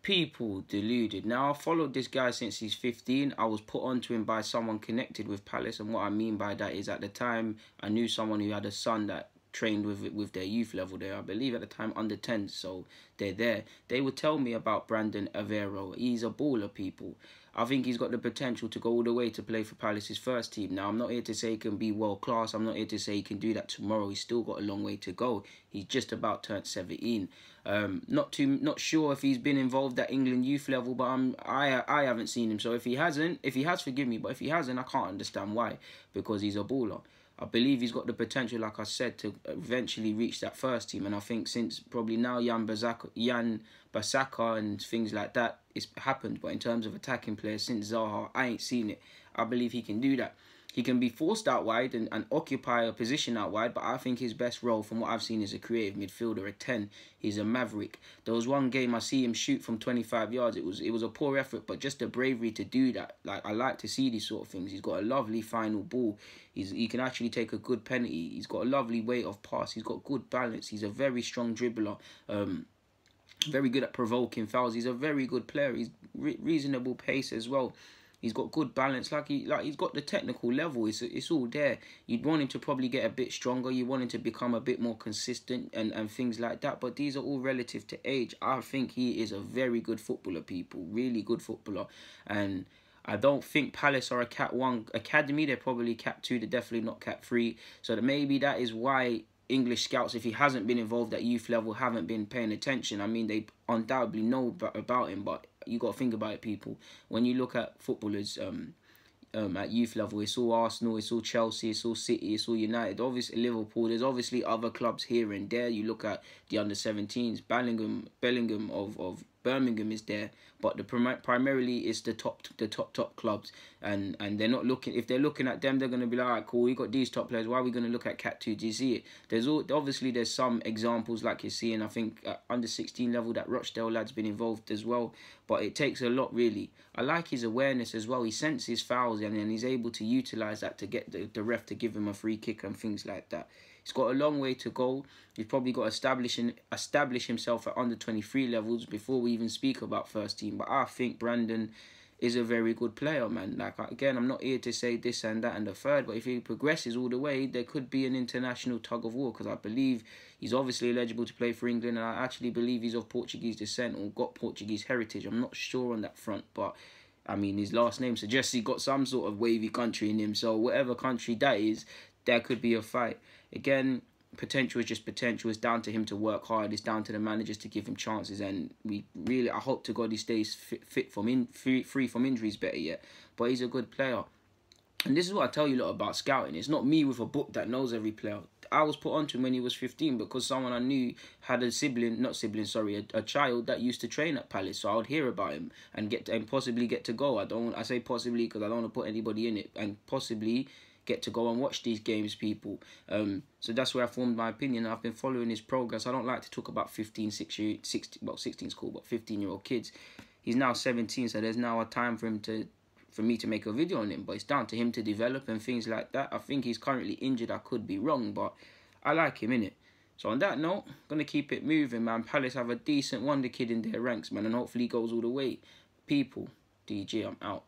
People deluded. Now, I followed this guy since he's 15. I was put onto him by someone connected with Palace, and what I mean by that is at the time I knew someone who had a son that trained with their youth level there. I believe at the time under 10, so they're there. They would tell me about Brandon Aveiro. He's a baller, people. I think he's got the potential to go all the way to play for Palace's first team. Now, I'm not here to say he can be world class. I'm not here to say he can do that tomorrow. He's still got a long way to go. He's just about turned 17. Not sure if he's been involved at England youth level, but I haven't seen him. So if he has, forgive me. But if he hasn't, I can't understand why, because he's a baller. I believe he's got the potential, like I said, to eventually reach that first team. And I think since probably now Jan Bissaka and things like that, it's happened. But in terms of attacking players, since Zaha, I ain't seen it. I believe he can do that. He can be forced out wide and occupy a position out wide, but I think his best role, from what I've seen, is a creative midfielder, a 10. He's a maverick. There was one game I see him shoot from 25 yards. It was a poor effort, but just the bravery to do that. Like, I like to see these sort of things. He's got a lovely final ball. He can actually take a good penalty. He's got a lovely weight of pass. He's got good balance. He's a very strong dribbler. Very good at provoking fouls. He's a very good player. He's reasonable pace as well. He's got good balance. He's got the technical level. It's all there. You'd want him to probably get a bit stronger. You want him to become a bit more consistent and things like that. But these are all relative to age. I think he is a very good footballer, people. Really good footballer. And I don't think Palace are a Cat 1 academy. They're probably Cat 2. They're definitely not Cat 3. So that maybe that is why English scouts, if he hasn't been involved at youth level, haven't been paying attention. I mean, they undoubtedly know about him, but you got to think about it, people. When you look at footballers at youth level, it's all Arsenal, it's all Chelsea, it's all City, it's all United, obviously Liverpool. There's obviously other clubs here and there. You look at the under-17s, Bellingham of Birmingham is there, but primarily it's the top clubs, and they're not looking. If they're looking at them, they're going to be like, all right, cool, we got these top players. Why are we going to look at Cat 2? Do you see it? There's some examples like you're seeing. I think at under-16 level that Rochdale lad's been involved as well, but it takes a lot really. I like his awareness as well. He senses fouls and he's able to utilise that to get the ref to give him a free kick and things like that. He's got a long way to go. He's probably got to establish himself at under-23 levels before we even speak about first team. But I think Brandon is a very good player, man. Like, again, I'm not here to say this and that and the third, but if he progresses all the way, there could be an international tug of war, because I believe he's obviously eligible to play for England, and I actually believe he's of Portuguese descent or got Portuguese heritage. I'm not sure on that front, but I mean, his last name suggests he got some sort of wavy country in him, so whatever country that is, there could be a fight. Again, potential is just potential. It's down to him to work hard. It's down to the managers to give him chances. And I hope to God he stays free from injuries, better yet. But he's a good player. And this is what I tell you a lot about scouting. It's not me with a book that knows every player. I was put onto him when he was 15 because someone I knew had a child that used to train at Palace. So I would hear about him and possibly get to go. I say possibly because I don't want to put anybody in it, and possibly get to go and watch these games, people. So that's where I formed my opinion. I've been following his progress. I don't like to talk about 16 is cool, but 15-year-old kids. He's now 17, so there's now a time for me to make a video on him, but it's down to him to develop and things like that. I think he's currently injured. I could be wrong, but I like him, innit? So on that note, I'm going to keep it moving, man. Palace have a decent wonder kid in their ranks, man, and hopefully he goes all the way. People, DJ, I'm out.